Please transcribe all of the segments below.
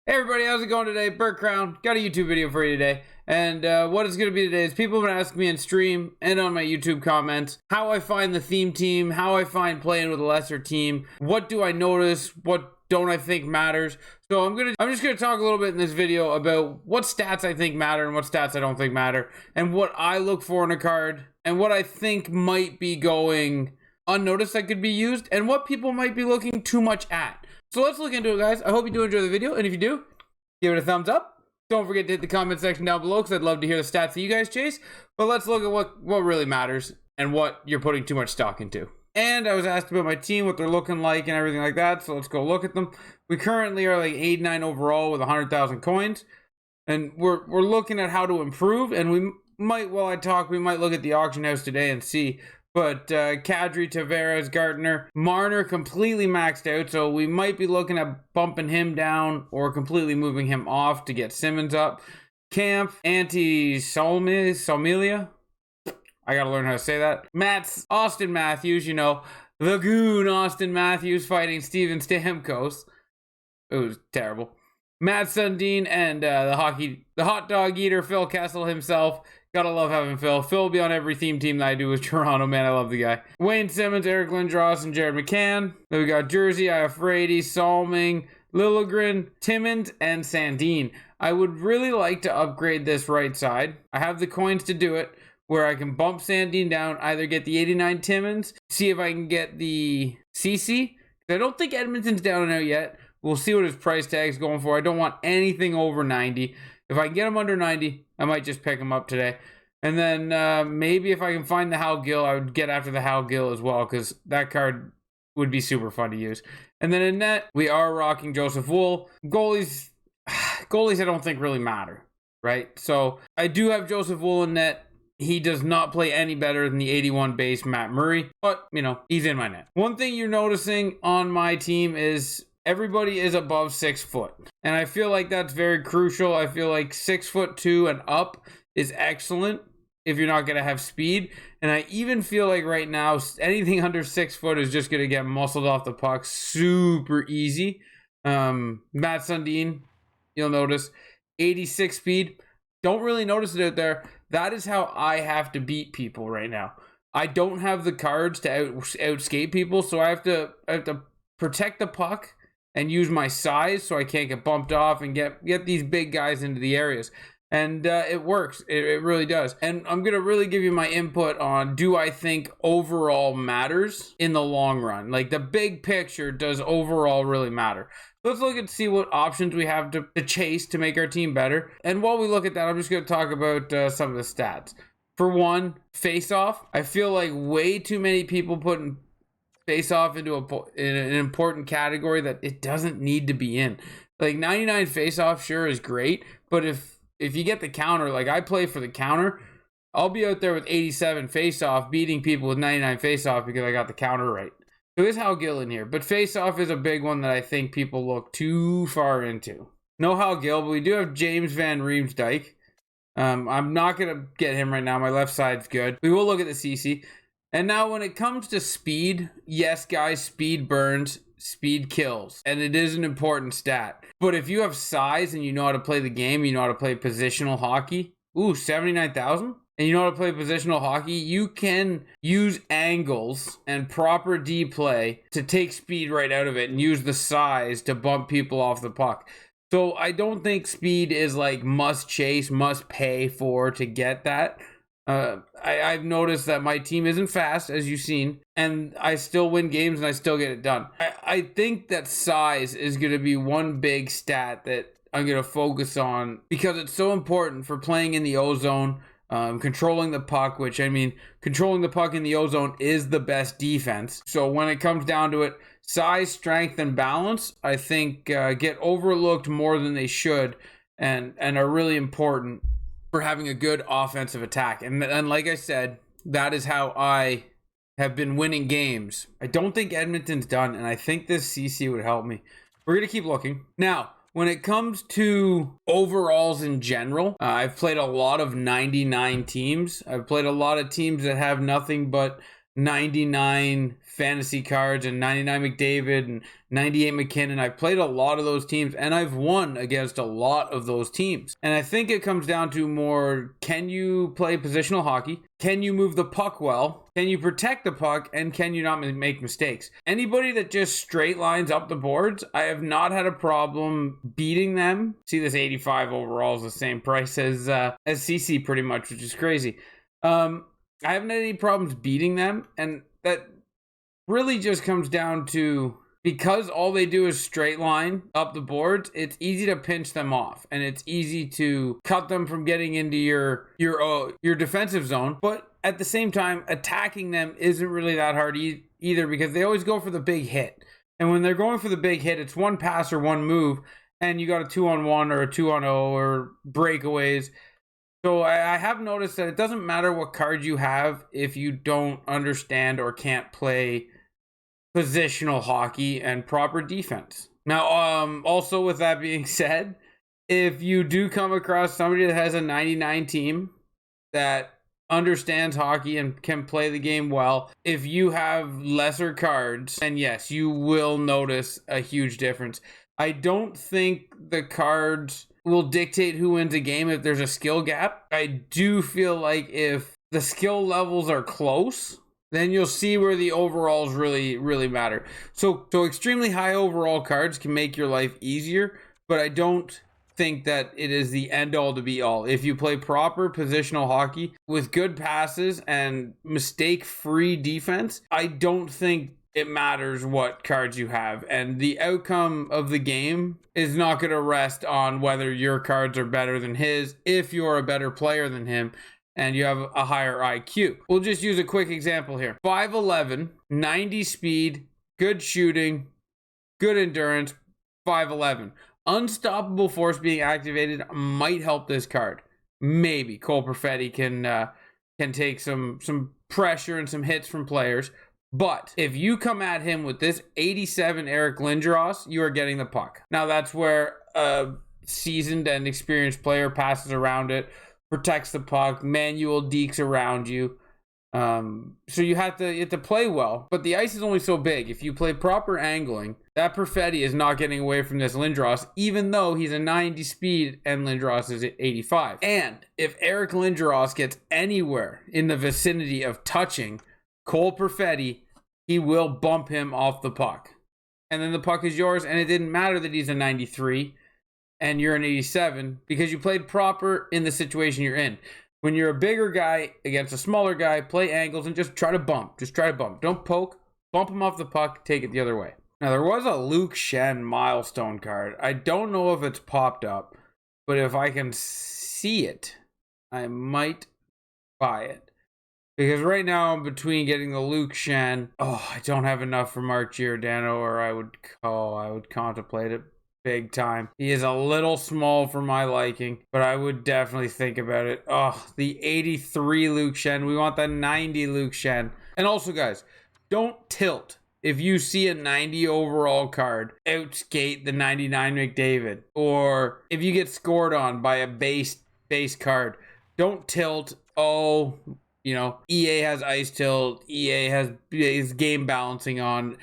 Hey everybody, how's it going today? Burt Crown, got a YouTube video for you today. And what it's going to be today is people have been asking me in stream and on my YouTube comments how I find the theme team, how I find playing with a lesser team, what do I notice, what don't I think matters. So I'm just gonna talk a little bit in this video about what stats I think matter and what stats I don't think matter, and what I look for in a card, and what I think might be going unnoticed that could be used, and what people might be looking too much at. So let's look into it, guys. I hope you do enjoy the video, and if you do, give it a thumbs up. Don't forget to hit the comment section down below because I'd love to hear the stats that you guys chase. But let's look at what really matters and what you're putting too much stock into. And I was asked about my team, what they're looking like and everything like that, so let's go look at them. We currently are like 89 overall with 100,000 coins, and we're looking at how to improve, and we might, while I talk, we might look at the auction house today and see. But Kadri, Tavares, Gardner, Marner completely maxed out, so we might be looking at bumping him down or completely moving him off to get Simmons up. Camp, Salmelia. I gotta learn how to say that. Austin Matthews, you know, the goon Austin Matthews fighting Steven Stamkos. It was terrible. Matt Sundin and the hot dog eater Phil Kessel himself. Gotta love having Phil. Phil will be on every theme team that I do with Toronto, man. I love the guy. Wayne Simmons, Eric Lindros, and Jared McCann. Then we got Jersey, Iafrate, Salming, Liljegren, Timmins, and Sandin. I would really like to upgrade this right side. I have the coins to do it, where I can bump Sandin down, either get the 89 Timmins, see if I can get the CC. I don't think Edmonton's down and out yet. We'll see what his price tag's going for. I don't want anything over 90. If I can get him under 90, I might just pick him up today. And then maybe if I can find the Hal Gill, I would get after the Hal Gill as well, because that card would be super fun to use. And then in net, we are rocking Joseph Wool. Goalies I don't think really matter, right? So I do have Joseph Wool in net. He does not play any better than the 81 base Matt Murray, but, you know, he's in my net. One thing you're noticing on my team is everybody is above 6 foot. And I feel like that's very crucial. I feel like 6'2" and up is excellent if you're not going to have speed. And I even feel like right now, anything under 6 foot is just going to get muscled off the puck super easy. Matt Sundin, you'll notice, 86 speed. Don't really notice it out there. That is how I have to beat people right now. I don't have the cards to outskate people, so I have to protect the puck and use my size so I can't get bumped off and get these big guys into the areas. And it works. It really does. And I'm going to really give you my input on, do I think overall matters in the long run? Like, the big picture, does overall really matter? Let's look and see what options we have to chase to make our team better. And while we look at that, I'm just going to talk about some of the stats. For one, face-off. I feel like way too many people putting face-off into an important category that it doesn't need to be in. Like, 99 face-off sure is great, but if you get the counter, like I play for the counter, I'll be out there with 87 face-off beating people with 99 face-off because I got the counter right. There is Hal Gill in here, but face-off is a big one that I think people look too far into. No Hal Gill, but we do have James Van Riemsdyk. I'm not going to get him right now. My left side's good. We will look at the CC. And now when it comes to speed, yes, guys, speed burns, speed kills, and it is an important stat. But if you have size and you know how to play the game, you know how to play positional hockey, 79,000? And you know how to play positional hockey, you can use angles and proper D play to take speed right out of it and use the size to bump people off the puck. So I don't think speed is like must chase, must pay for to get that. I've noticed that my team isn't fast, as you've seen, and I still win games and I still get it done. I think that size is going to be one big stat that I'm going to focus on because it's so important for playing in the O-zone, controlling the puck, which, I mean, controlling the puck in the O-zone is the best defense. So when it comes down to it, size, strength, and balance, I think get overlooked more than they should and are really important for having a good offensive attack. And like I said, that is how I have been winning games. I don't think Edmonton's done, and I think this CC would help me. We're going to keep looking. Now, when it comes to overalls in general, I've played a lot of 99 teams. I've played a lot of teams that have nothing but 99 fantasy cards and 99 McDavid and 98 McKinnon. I've played a lot of those teams and I've won against a lot of those teams. And I think it comes down to more, can you play positional hockey? Can you move the puck well? Can you protect the puck? And can you not make mistakes? Anybody that just straight lines up the boards, I have not had a problem beating them. See, this 85 overall is the same price as CC pretty much, which is crazy. I haven't had any problems beating them, and that really just comes down to, because all they do is straight line up the boards, it's easy to pinch them off, and it's easy to cut them from getting into your defensive zone. But at the same time, attacking them isn't really that hard either, because they always go for the big hit. And when they're going for the big hit, it's one pass or one move, and you got a 2-on-1 or a 2-on-0 or breakaways. So I have noticed that it doesn't matter what card you have if you don't understand or can't play positional hockey and proper defense. Now, also with that being said, if you do come across somebody that has a 99 team that understands hockey and can play the game well, if you have lesser cards, then yes, you will notice a huge difference. I don't think the cards will dictate who wins a game if there's a skill gap. I do feel like if the skill levels are close, then you'll see where the overalls really, really matter. So extremely high overall cards can make your life easier, but I don't think that it is the end all to be all. If you play proper positional hockey with good passes and mistake-free defense, I don't think it matters what cards you have, and the outcome of the game is not going to rest on whether your cards are better than his if you're a better player than him and you have a higher IQ. We'll just use a quick example here. 5'11", 90 speed, good shooting, good endurance, 5'11". Unstoppable force being activated might help this card. Maybe Cole Perfetti can take some pressure and some hits from players. But if you come at him with this 87 Eric Lindros, you are getting the puck. Now that's where a seasoned and experienced player passes around it, protects the puck, manual dekes around you. So you have to play well, but the ice is only so big. If you play proper angling, that Perfetti is not getting away from this Lindros, even though he's a 90 speed and Lindros is at 85. And if Eric Lindros gets anywhere in the vicinity of touching Cole Perfetti, he will bump him off the puck. And then the puck is yours, and it didn't matter that he's a 93 and you're an 87 because you played proper in the situation you're in. When you're a bigger guy against a smaller guy, play angles and just try to bump. Just try to bump. Don't poke. Bump him off the puck. Take it the other way. Now, there was a Luke Shen milestone card. I don't know if it's popped up, but if I can see it, I might buy it. Because right now I'm between getting the Luke Shen. I don't have enough for Mark Giordano, or I would contemplate it big time. He is a little small for my liking, but I would definitely think about it. The 83 Luke Shen. We want the 90 Luke Shen. And also, guys, don't tilt. If you see a 90 overall card, outskate the 99 McDavid. Or if you get scored on by a base card, don't tilt. EA has ice tilt. EA has game balancing on.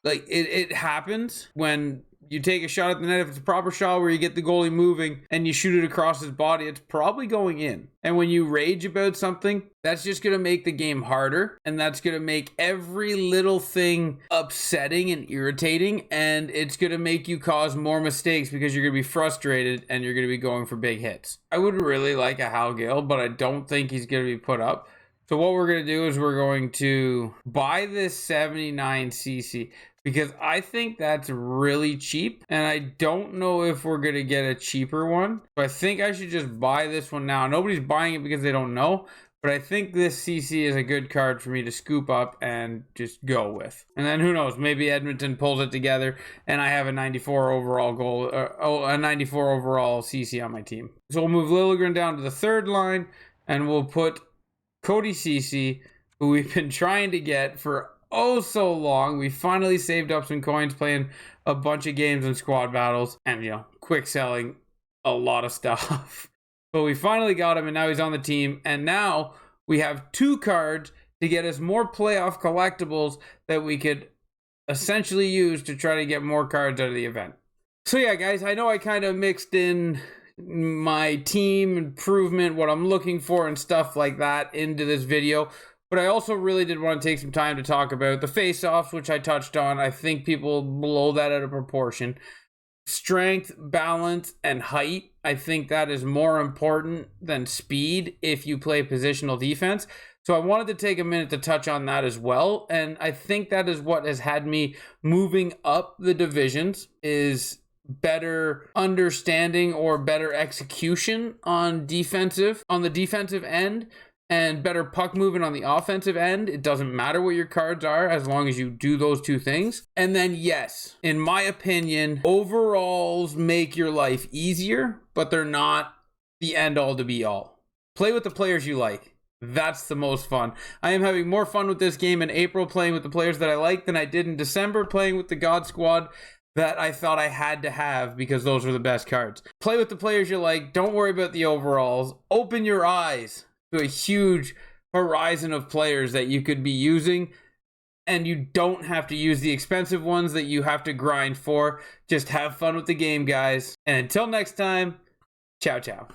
Like, it happens when you take a shot at the net. If it's a proper shot where you get the goalie moving and you shoot it across his body, it's probably going in. And when you rage about something, that's just going to make the game harder. And that's going to make every little thing upsetting and irritating. And it's going to make you cause more mistakes because you're going to be frustrated and you're going to be going for big hits. I would really like a Hal Gill, but I don't think he's going to be put up. So what we're going to do is we're going to buy this 79 CC because I think that's really cheap. And I don't know if we're going to get a cheaper one. So I think I should just buy this one now. Nobody's buying it because they don't know. But I think this CC is a good card for me to scoop up and just go with. And then who knows, maybe Edmonton pulls it together and I have a 94 overall a 94 overall CC on my team. So we'll move Liljegren down to the third line and we'll put Cody Ceci, who we've been trying to get for so long. We finally saved up some coins playing a bunch of games in squad battles and, quick selling a lot of stuff. But we finally got him and now he's on the team. And now we have two cards to get us more playoff collectibles that we could essentially use to try to get more cards out of the event. So yeah, guys, I know I kind of mixed in my team improvement, what I'm looking for and stuff like that into this video, but I also really did want to take some time to talk about the face-offs, which I touched on. I think people blow that out of proportion. Strength, balance, and height. I think that is more important than speed if you play positional defense. So I wanted to take a minute to touch on that as well. And I think that is what has had me moving up the divisions, is better understanding or better execution on the defensive end, and better puck movement on the offensive end. It doesn't matter what your cards are as long as you do those two things. And then yes, in my opinion, overalls make your life easier, but they're not the end all to be all. Play with the players you like. That's the most fun. I am having more fun with this game in April playing with the players that I like than I did in December playing with the God Squad that I thought I had to have because those were the best cards. Play with the players you like. Don't worry about the overalls. Open your eyes to a huge horizon of players that you could be using, and you don't have to use the expensive ones that you have to grind for. Just have fun with the game, guys. And until next time, ciao, ciao.